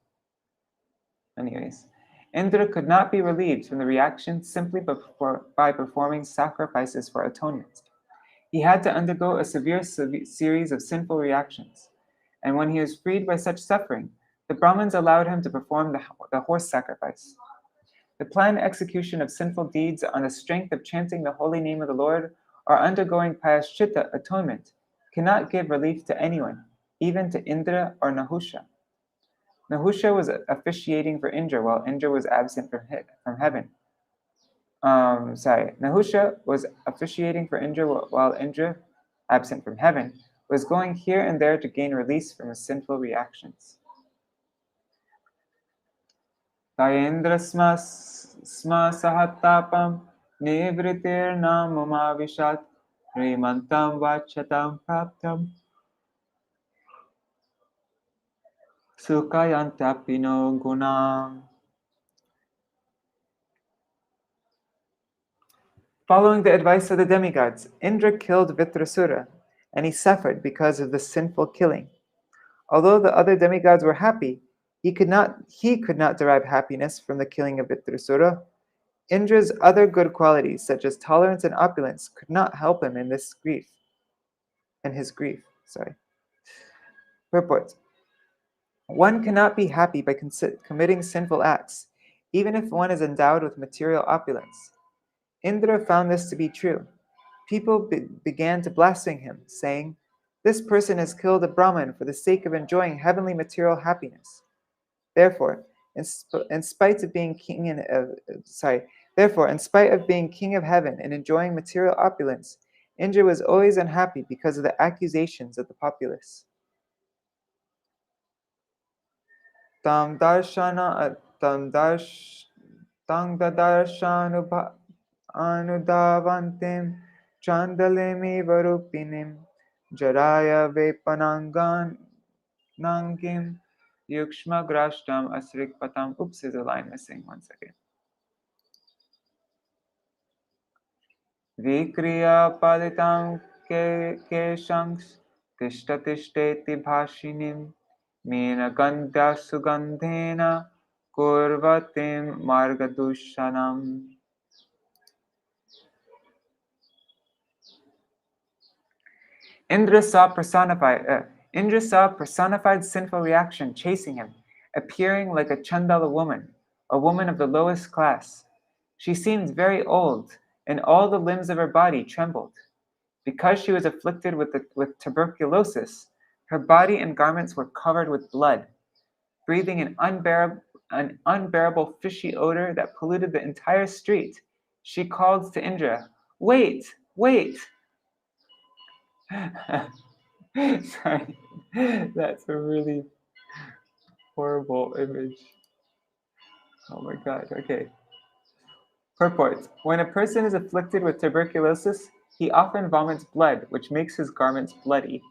Anyways, Indra could not be relieved from the reaction simply by performing sacrifices for atonement. He had to undergo a severe series of sinful reactions, and when he was freed by such suffering, the Brahmins allowed him to perform the horse sacrifice. The planned execution of sinful deeds on the strength of chanting the holy name of the Lord or undergoing Prayaschitta atonement cannot give relief to anyone, even to Indra or Nahusha. Nahusha was officiating for Indra while Indra was absent from heaven. Nahusha was officiating for Indra while Indra, absent from heaven, was going here and there to gain release from his sinful reactions. Tayendra sma sahatapam nivritir namama vishat rimantam vachatam praptam Sukayantapino gunam. Following the advice of the demigods, Indra killed Vṛtrāsura, and he suffered because of the sinful killing. Although the other demigods were happy, he could not derive happiness from the killing of Vṛtrāsura. Indra's other good qualities, such as tolerance and opulence, could not help him in his grief. Purport. One cannot be happy by committing sinful acts, even if one is endowed with material opulence. Indra found this to be true. People began to blaspheme him, saying, "This person has killed a Brahmin for the sake of enjoying heavenly material happiness." Therefore, in spite of being king of heaven and enjoying material opulence, Indra was always unhappy because of the accusations of the populace. Tam dadarshananudavantim chandalemi varupinim jaraya vepanangan nangim yukshma grashtam asrikpatam. Oops, there's a line missing. One second. Vikriya palitam keshanks tishtatishti bhashinim Mina gandhya sugandhena kurvatim margadushanam. Indra saw personified sinful reaction chasing him, appearing like a Chandala woman, a woman of the lowest class. She seemed very old, and all the limbs of her body trembled. Because she was afflicted with tuberculosis, her body and garments were covered with blood. Breathing an unbearable fishy odor that polluted the entire street, she called to Indra, "Wait, wait!" Sorry, that's a really horrible image. Oh my god, okay. Purport. When a person is afflicted with tuberculosis, he often vomits blood, which makes his garments bloody.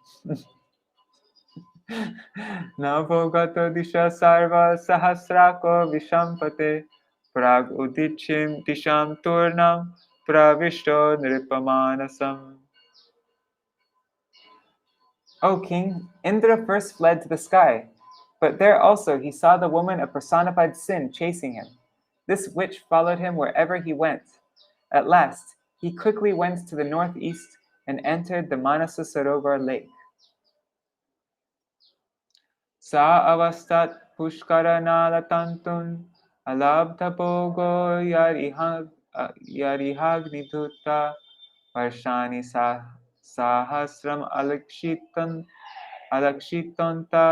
Navogato disha sarva sahasrako vishampate prag udichim disham turnam pravishto nripamanasam. O king, Indra first fled to the sky, but there also he saw the woman of personified sin chasing him. This witch followed him wherever he went. At last, he quickly went to the northeast and entered the Manasa Sarovar lake. Sa avastat pushkara nalatantun alabdha bogo yarihagnidhuta varshani sahasram alakshitanta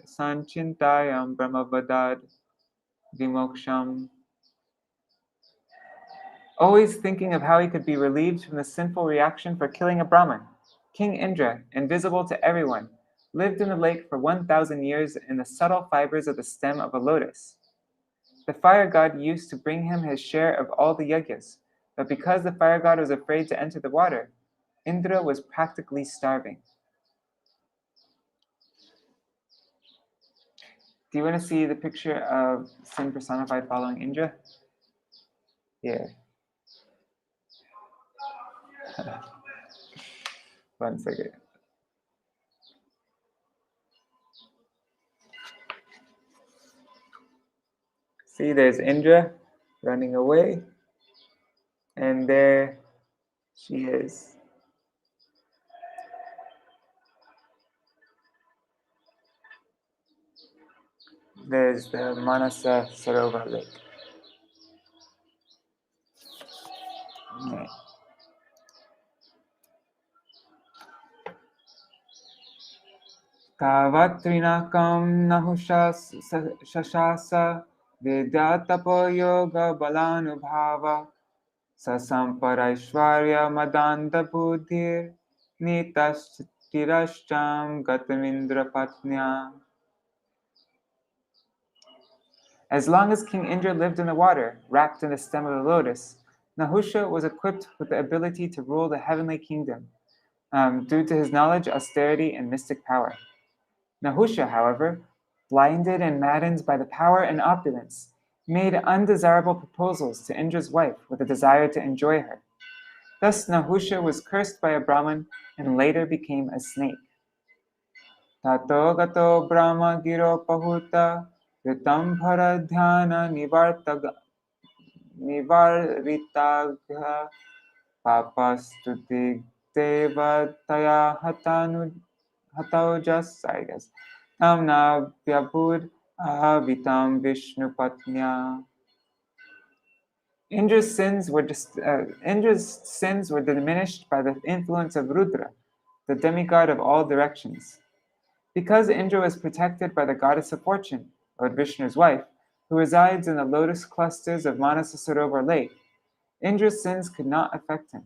sanchintayam brahmavadad vimoksham. Always thinking of how he could be relieved from the sinful reaction for killing a Brahmin, King Indra, invisible to everyone, lived in the lake for 1,000 years in the subtle fibers of the stem of a lotus. The fire god used to bring him his share of all the yajnas, but because the fire god was afraid to enter the water, Indra was practically starving. Do you want to see the picture of sin personified following Indra? Here. One second. See, there's Indra running away, and there she is. There's the Manasa Sarovar lake. Okay. Tavatrinakam nahushasa vidyatapo yoga balanubhava sasamparaishvarya madanda buddhir nitastirashtam gatamindra patnya. As long as King Indra lived in the water, wrapped in the stem of the lotus, Nahusha was equipped with the ability to rule the heavenly kingdom due to his knowledge, austerity, and mystic power. Nahusha, however, blinded and maddened by the power and opulence, made undesirable proposals to Indra's wife with a desire to enjoy her. Thus Nahusha was cursed by a Brahmin and later became a snake. Tato gato brahma giro pahuta ritam bhara dhyana nivaritagha papastuti deva taya hataujas, I guess. Tamna vyabhud avitam vishnu patnya. Indra's sins were diminished by the influence of Rudra, the demigod of all directions. Because Indra was protected by the goddess of fortune, Lord Vishnu's wife, who resides in the lotus clusters of Manasa Sarovar Lake, Indra's sins could not affect him.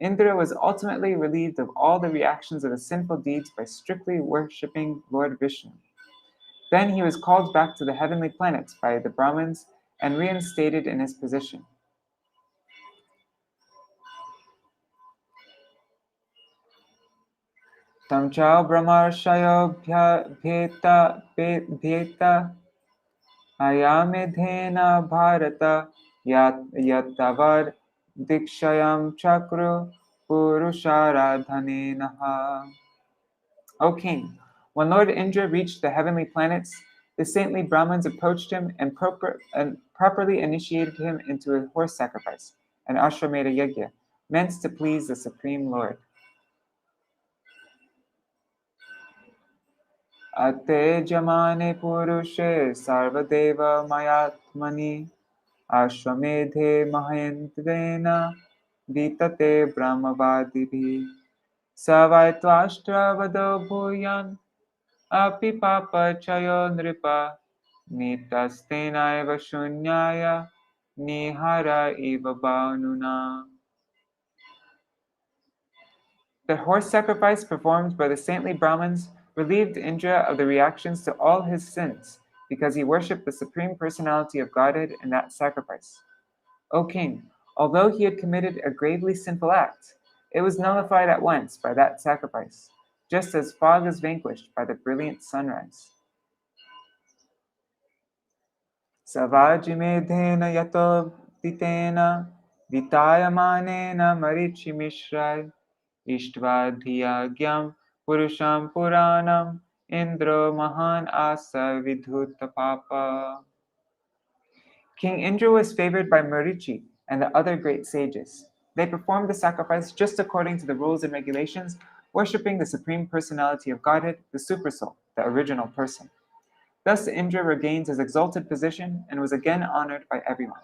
Indra was ultimately relieved of all the reactions of his sinful deeds by strictly worshipping Lord Vishnu. Then he was called back to the heavenly planets by the Brahmins and reinstated in his position. Tam cha brahmarshayo bheta ayamedhena bharata yatavar dikshayam chakru purusharadhanenaha. O king, when Lord Indra reached the heavenly planets, the saintly Brahmins approached him and properly initiated him into a horse sacrifice, an Ashwamedha yajna, meant to please the Supreme Lord. Ate jamane purushe sarvadeva mayatmani ashwamedhe mahendrena vitate brahmavadibhi savaitwashtra vado bhuyan api papa chayo nripa nitastena eva shunyaya nihara eva banuna. The horse sacrifice performed by the saintly Brahmins relieved Indra of the reactions to all his sins, because he worshipped the Supreme Personality of Godhead in that sacrifice. O king, although he had committed a gravely sinful act, it was nullified at once by that sacrifice, just as fog is vanquished by the brilliant sunrise. Savajimedhena yato ditena vitayamanena marichi mishrai Ishtvadhyagyam Purusham Puranam Indra Mahan Asa Vidhuta Papa. King Indra was favored by Marichi and the other great sages. They performed the sacrifice just according to the rules and regulations, worshipping the Supreme Personality of Godhead, the Supersoul, the original person. Thus Indra regained his exalted position and was again honored by everyone.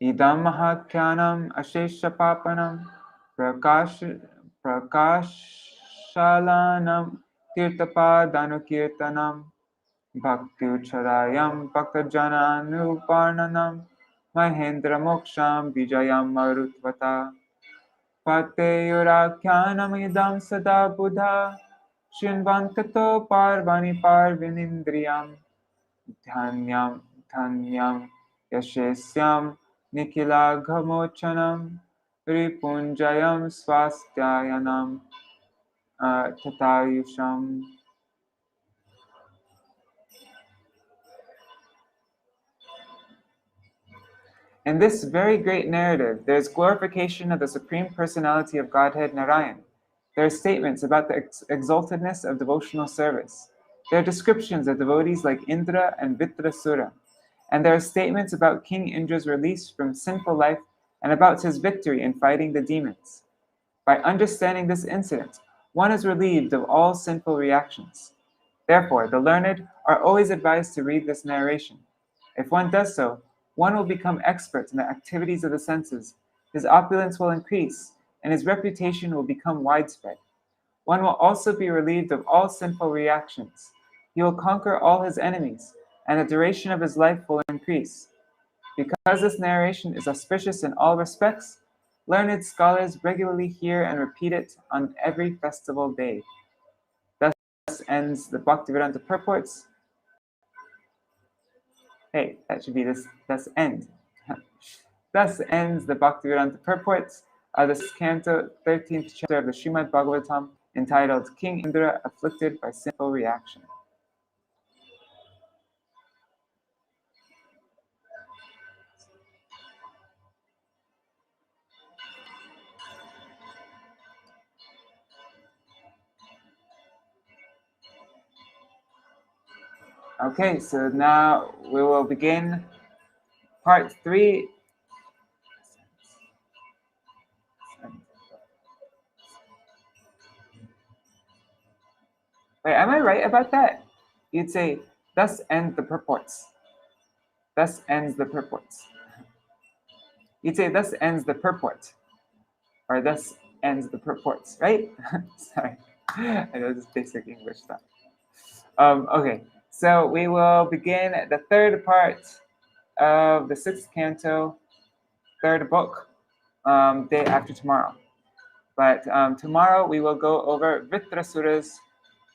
Idam mahakyanam ashesha papanam prakashalanam tirtapadanukirtanam bhaktiuchadayam bhaktajananuparnanam mahendra moksham vijayam marutvata pateyurakyanam idam sada buddha shinvantato parvani parvinindriyam dhanyam yashesyam nikilaghamochanam ripunjayam swastyayanam tatayusham. In this very great narrative, there is glorification of the Supreme Personality of Godhead Narayan. There are statements about the exaltedness of devotional service. There are descriptions of devotees like Indra and Vṛtrāsura. And there are statements about King Indra's release from sinful life and about his victory in fighting the demons. By understanding this incident, one is relieved of all sinful reactions. Therefore, the learned are always advised to read this narration. If one does so, one will become expert in the activities of the senses, his opulence will increase, and his reputation will become widespread. One will also be relieved of all sinful reactions. He will conquer all his enemies, and the duration of his life will increase. Because this narration is auspicious in all respects, learned scholars regularly hear and repeat it on every festival day. Thus ends the Bhaktivedanta purports. Hey, that should be this. Thus ends the Bhaktivedanta purports This canto, 13th chapter of the Śrīmad-Bhāgavatam, entitled King Indra Afflicted by Sinful Reaction. Okay, so now we will begin part 3. Wait, am I right about that? You'd say, thus end the purports. Thus ends the purports. You'd say, thus ends the purport. Or thus ends the purports, right? Sorry. I know this is basic English stuff. Okay, so we will begin the third part of the 6th canto, third book, day after tomorrow. But tomorrow we will go over Vṛtrāsura's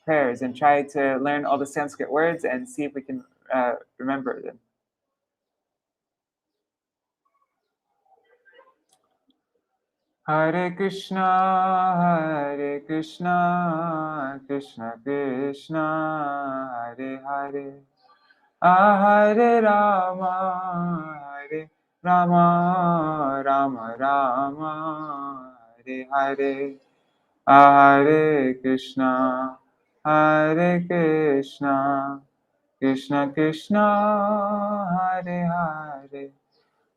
prayers and try to learn all the Sanskrit words and see if we can remember them. Hare Krishna, Krishna Krishna, Hare Hare, Hare Rama, Hare Rama, Rama Rama, Hare Hare, Hare Krishna, Krishna Krishna, Hare Hare,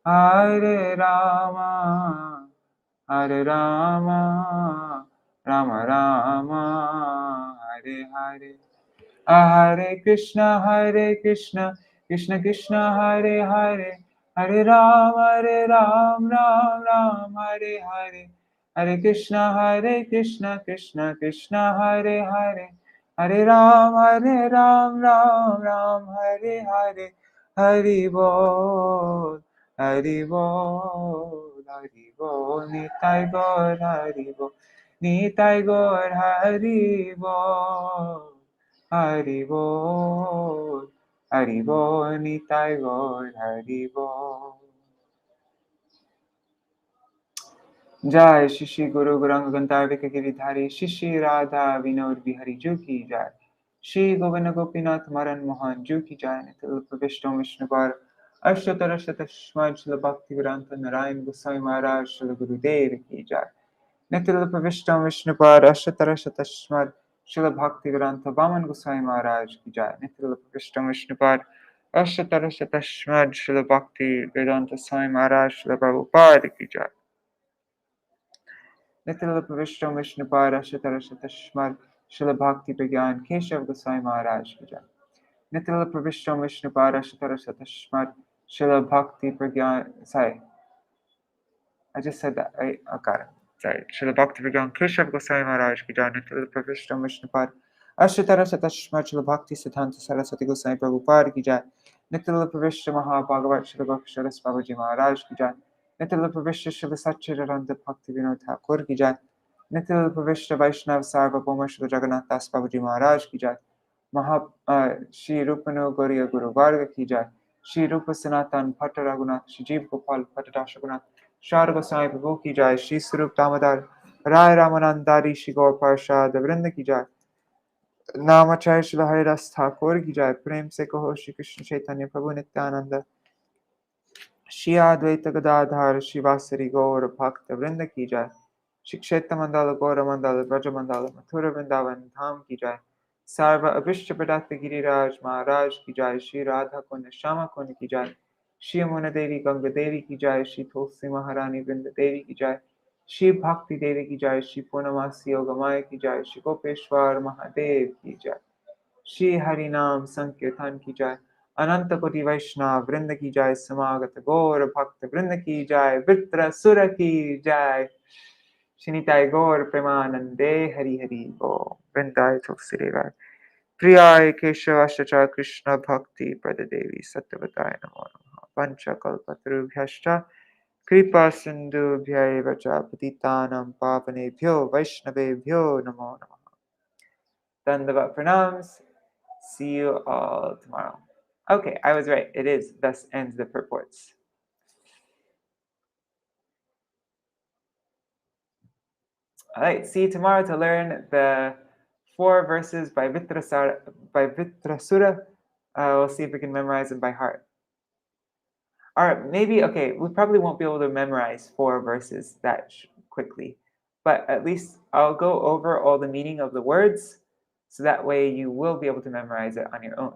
Hare Rama, Hare Rama, Rama Rama, Hare Hare, Hare Krishna, Krishna Krishna, Hare Hare, Hare Ram, Ram Ram, Hare Hare, Hare Krishna, Krishna Krishna, Hare Hare, Hare Ram, Ram Ram, Hare Hare, Hari Bol, Hari Bol, Hari Bol, Nitai Gaur, Hari Bol, Nitai Gaur, Hari Bol, Hari Bol, Hari Bol, Nitai Gaur, Hari Bol. Jai Shri Guru Gauranga Gandharvika Giridhari Shri Radha Vinod Bihari Ju ki Jai, Shri Govinda Gopinath Maran Mohan Ju ki Jai, Nitil Pravishtam Vishnubar Ashtara Shatashmad Shila Bhakti Vedanta Narayan Goswami Maharaj Shila Gurudev ki Jai, Nitil Pravishtam Vishnubar Ashtara Shatashmad Shila Bhakti Vedanta Vaman Goswami Maharaj ki Jai, Nitil Pravishtam Vishnubar Ashtara Shatashmad Shila Bhakti Vedanta Swami Maharaj Shila Prabhupada ki Jai, Nitil Pravishtam Vishnupad Ashatara Shatashmad Shila Bhakti Pragyan Keshav Goswami Maharaj ki Jai, Nitil Pravishtam Vishnupad Ashatara Shatashmad Shila Bhakti Pragyan. Sorry, I just said that, right? Okay. Sorry. Shila Bhakti Pragyan Keshav Goswami Maharaj ki Jai, Nitil Pravishtam Vishnupad Ashatara Shatashmad Shila Bhakti Siddhanta Saraswati Goswami Prabhupada ki Jai, Nitil Pravishtam Mahabhagavat Shila Bhakti Babaji Maharaj ki Jai, Nitil Pravishta Shila Satchidananda Bhakti Vinod Thakur ki Jai, Nitil Pravishta Vaishnav Sarvabhauma Shila Jagannath Das Babaji Maharaj ki Jai, Shri Rupanu Gauriya Guru Varga ki Jai, Shri Rupa Sanatan Bhatta Raghunath, Shri Jeev Gopal Bhatta Dashagunath, Shri Goswami Prabhu ki Jai, Shri Sarup Damodar Rai Ramanandari Shri Gaur Parshad Vrinda ki Jai, Namacharya Shila Haridas Thakur ki Jai, Prem se kaho Shri Krishna Chaitanya Prabhu Nityananda, Shri Advaita Gadadhar Shivasari Gaur Bhakta Vrinda ki Jai, Shri Kshetra Mandala Gaura Mandala Braja Mandala Mathura Vrindavan Dham ki Jai, Sarva Abhishta Pradata Giriraj Maharaj ki Jai, Shri Radha Kund Shama Kund ki Jai, Shri Amuna Devi Ganga Devi ki Jai, Shri Tulsi Maharani Vrinda Devi ki Jai, Shri Bhakti Devi ki Jai, Shri Purnamasi Yogamaya ki Jai, Shri Gopeshwar Mahadev ki Jai, Shri Harinam Sankirtan ki Jai, Ananta Koti Vaishnav Vrinda ki Jai, Samagata Gaur Bhakta Vrinda ki Jai, Vṛtrāsura ki Jai, Shinitai Gaur Premanande Hari Hari Bo Vrindai Tulsi Devai Priyai Keshava Ashtacha Krishna Bhakti Pradadevi Sattvatai Namo Namaha Pancha Kalpatarubhyashta Kripa Sindhubhyai Vacha Patitanam Pavanebhyo Vaishnavebhyo Namo Namaha. Dandavat Pranams. See you all tomorrow. Okay, I was right. It is thus ends the purports. All right, see you tomorrow to learn the 4 verses by Vṛtrāsura. We'll see if we can memorize them by heart. Or maybe, okay, we probably won't be able to memorize 4 verses that quickly, but at least I'll go over all the meaning of the words, so that way you will be able to memorize it on your own.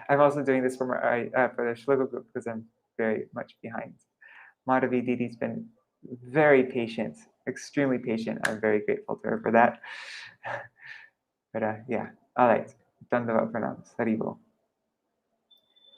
I'm also doing this for the Shloka group because I'm very much behind. Madhavi Didi's been very patient, extremely patient. I'm very grateful to her for that. But yeah, all right. Dandavat pranams. Haribol.